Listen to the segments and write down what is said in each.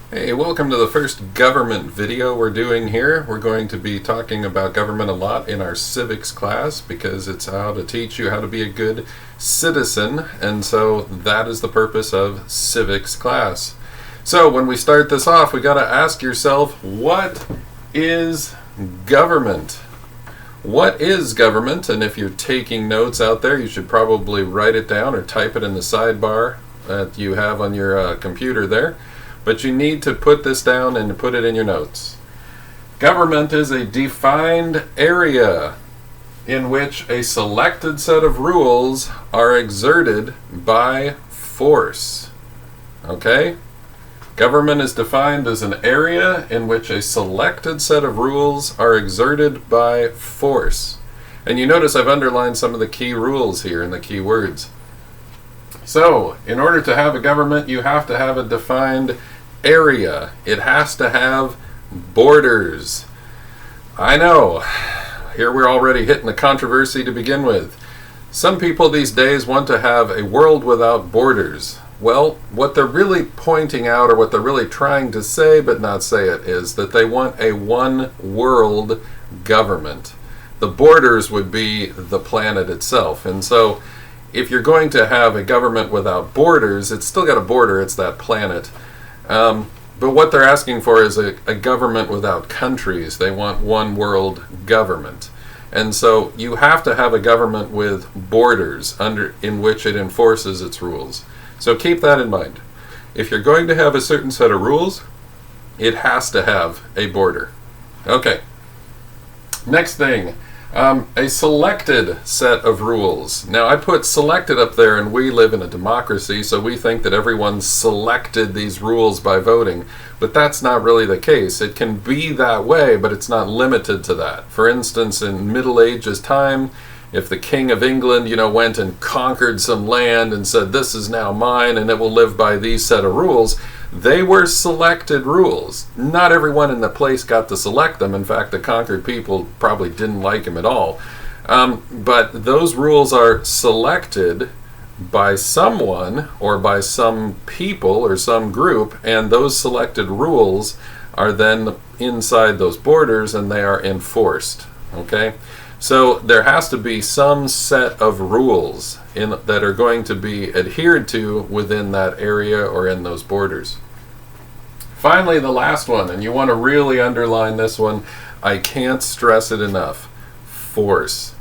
Hey, welcome to the first government video we're doing here. We're going to be talking about government a lot in our civics class because it's how to teach you how to be a good citizen, and so that is the purpose of civics class. So when we start this off, we got to ask yourself, what is government? What is government? And if you're taking notes out there, you should probably write it down or type it in the sidebar that you have on your computer there. But you need to put this down and put it in your notes. Government is a defined area in which a selected set of rules are exerted by force. Okay? Government is defined as an area in which a selected set of rules are exerted by force. And you notice I've underlined some of the key rules here and the key words. So, in order to have a government, you have to have a defined area. It has to have borders. I know, here we're already hitting the controversy to begin with. Some people these days want to have a world without borders. Well, what they're really pointing out, or what they're really trying to say but not say it, is that they want a one world government. The borders would be the planet itself. And so if you're going to have a government without borders, it's still got a border, it's that planet. But what they're asking for is a government without countries. They want one world government. And so you have to have a government with borders in which it enforces its rules. So keep that in mind. If you're going to have a certain set of rules, it has to have a border. Okay. Next thing. A selected set of rules. Now, I put selected up there, and we live in a democracy, so we think that everyone selected these rules by voting, but that's not really the case. It can be that way, but it's not limited to that. For instance, in Middle Ages time, if the King of England, went and conquered some land and said, this is now mine, and it will live by these set of rules, they were selected rules. Not everyone in the place got to select them. In fact, the conquered people probably didn't like him at all. But those rules are selected by someone or by some people or some group, and those selected rules are then inside those borders and they are enforced. Okay? So there has to be some set of rules that are going to be adhered to within that area or in those borders. Finally, the last one, and you want to really underline this one. I can't stress it enough. Force.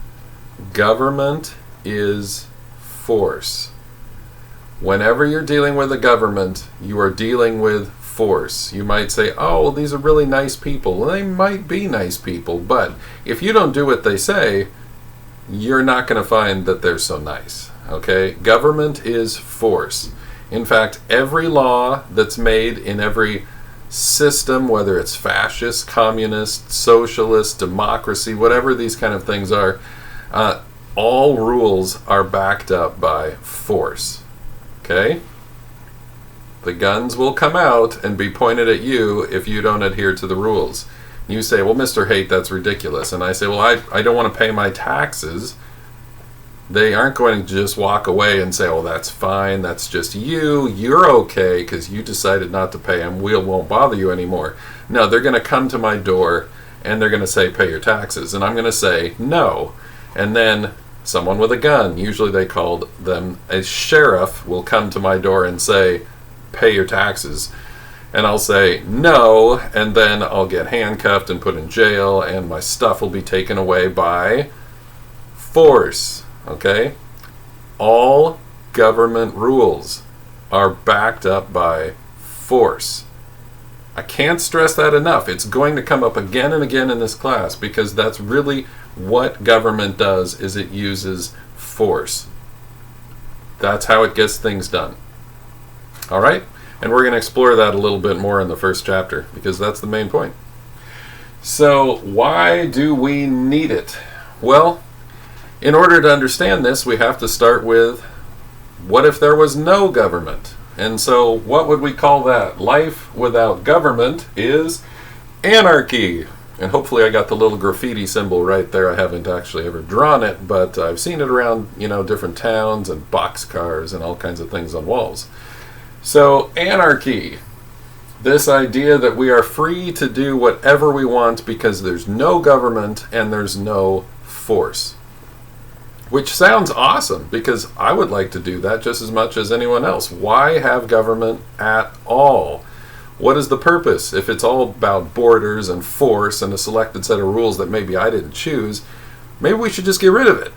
Government is force. Whenever you're dealing with a government, you are dealing with force. You might say, oh, well, these are really nice people. Well, they might be nice people, but if you don't do what they say, you're not going to find that they're so nice. Okay? Government is force. In fact, every law that's made in every system, whether it's fascist, communist, socialist, democracy, whatever these kind of things are, all rules are backed up by force. Okay? The guns will come out and be pointed at you if you don't adhere to the rules. You say, well, Mr. Haight, that's ridiculous. And I say, well, I don't want to pay my taxes. They aren't going to just walk away and say, well, that's fine, that's just you. You're okay because you decided not to pay them. We won't bother you anymore. No, they're going to come to my door and they're going to say, pay your taxes. And I'm going to say, no. And then someone with a gun, usually they called them a sheriff, will come to my door and say, pay your taxes. And I'll say no, and then I'll get handcuffed and put in jail, and my stuff will be taken away by force. Okay? All government rules are backed up by force. I can't stress that enough. It's going to come up again and again in this class because that's really what government does, is it uses force. That's how it gets things done. All right? And we're going to explore that a little bit more in the first chapter because that's the main point. So, why do we need it? Well, in order to understand this, we have to start with, what if there was no government? And so, what would we call that? Life without government is anarchy. And hopefully I got the little graffiti symbol right there. I haven't actually ever drawn it, but I've seen it around, different towns and boxcars and all kinds of things on walls. So, anarchy. This idea that we are free to do whatever we want because there's no government and there's no force. Which sounds awesome, because I would like to do that just as much as anyone else. Why have government at all? What is the purpose? If it's all about borders and force and a selected set of rules that maybe I didn't choose, maybe we should just get rid of it.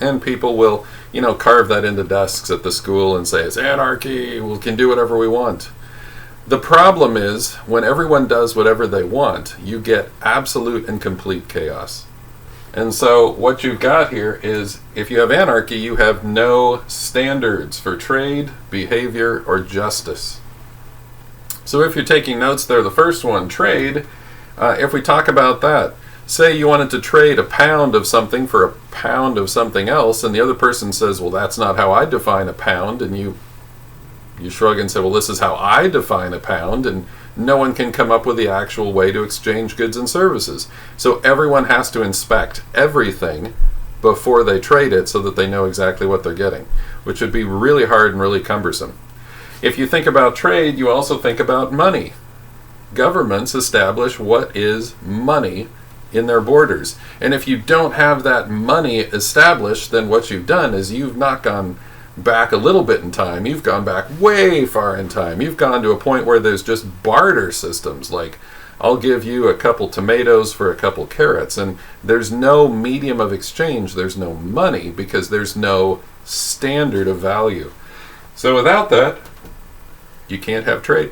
And people will, carve that into desks at the school and say, it's anarchy, we can do whatever we want. The problem is, when everyone does whatever they want, you get absolute and complete chaos. And so what you've got here is, if you have anarchy, you have no standards for trade, behavior, or justice. So if you're taking notes there, the first one, trade, if we talk about that, say you wanted to trade a pound of something for a pound of something else, and the other person says, well, that's not how I define a pound, and you shrug and say, well, this is how I define a pound, and no one can come up with the actual way to exchange goods and services. So everyone has to inspect everything before they trade it so that they know exactly what they're getting, which would be really hard and really cumbersome. If you think about trade, you also think about money. Governments establish what is money in their borders. And if you don't have that money established, then what you've done is you've not gone back a little bit in time, you've gone back way far in time. You've gone to a point where there's just barter systems, like I'll give you a couple tomatoes for a couple carrots, and there's no medium of exchange, there's no money, because there's no standard of value. So without that, you can't have trade.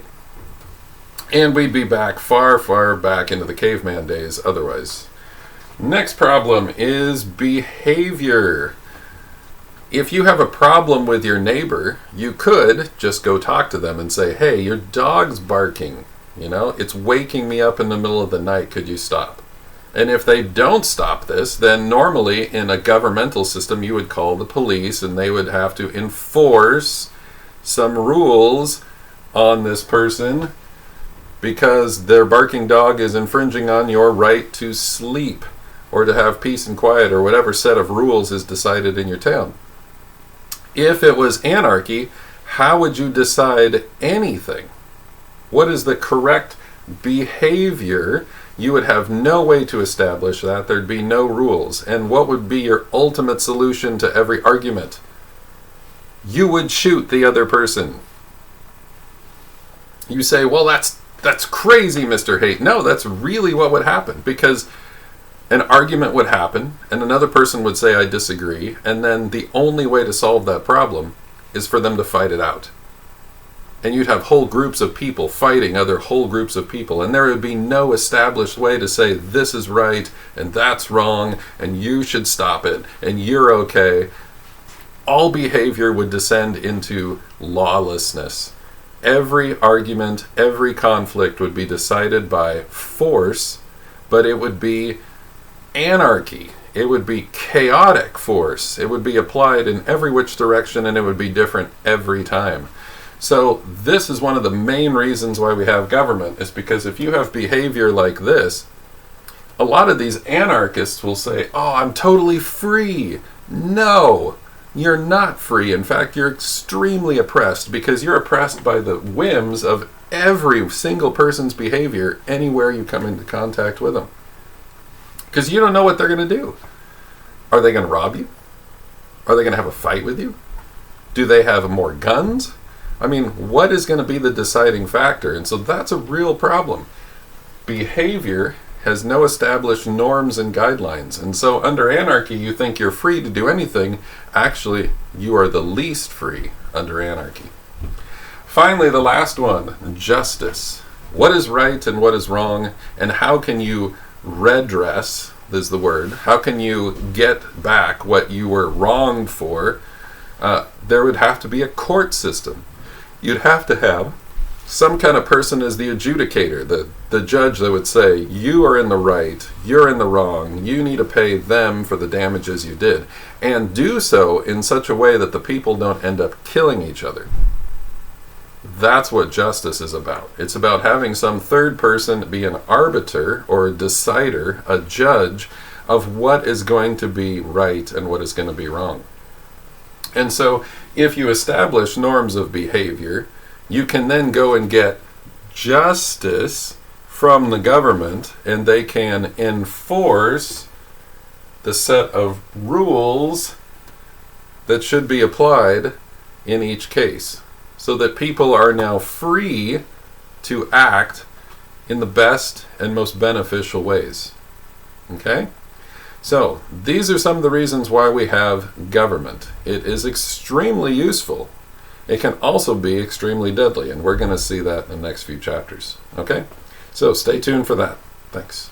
And we'd be back far, far back into the caveman days otherwise. Next problem is behavior. If you have a problem with your neighbor, you could just go talk to them and say, hey, your dog's barking. It's waking me up in the middle of the night. Could you stop? And if they don't stop this, then normally in a governmental system, you would call the police and they would have to enforce some rules on this person because their barking dog is infringing on your right to sleep or to have peace and quiet or whatever set of rules is decided in your town. If it was anarchy, how would you decide anything? What is the correct behavior? You would have no way to establish that. There'd be no rules. And what would be your ultimate solution to every argument? You would shoot the other person. You say, well, that's crazy, Mr. Haight. No, that's really what would happen, because an argument would happen, and another person would say, I disagree, and then the only way to solve that problem is for them to fight it out. And you'd have whole groups of people fighting other whole groups of people, and there would be no established way to say, this is right, and that's wrong, and you should stop it, and you're okay. All behavior would descend into lawlessness. Every argument, every conflict would be decided by force, but it would be anarchy. It would be chaotic force. It would be applied in every which direction, and it would be different every time. So this is one of the main reasons why we have government, is because if you have behavior like this, a lot of these anarchists will say, oh, I'm totally free. No, you're not free. In fact, you're extremely oppressed, because you're oppressed by the whims of every single person's behavior anywhere you come into contact with them. Because you don't know what they're going to do. Are they going to rob you? Are they going to have a fight with you? Do they have more guns? I mean, what is going to be the deciding factor? And so that's a real problem. Behavior has no established norms and guidelines. And so under anarchy, you think you're free to do anything. Actually, you are the least free under anarchy. Finally, the last one, justice. What is right and what is wrong, and how can you redress, is the word, how can you get back what you were wronged for? There would have to be a court system. You'd have to have some kind of person as the adjudicator, the judge that would say, you are in the right, you're in the wrong, you need to pay them for the damages you did, and do so in such a way that the people don't end up killing each other. That's what justice is about. It's about having some third person be an arbiter or a decider, a judge of what is going to be right and what is going to be wrong. And so if you establish norms of behavior, you can then go and get justice from the government, and they can enforce the set of rules that should be applied in each case, so that people are now free to act in the best and most beneficial ways. Okay? So, these are some of the reasons why we have government. It is extremely useful. It can also be extremely deadly, and we're going to see that in the next few chapters. Okay? So, stay tuned for that. Thanks.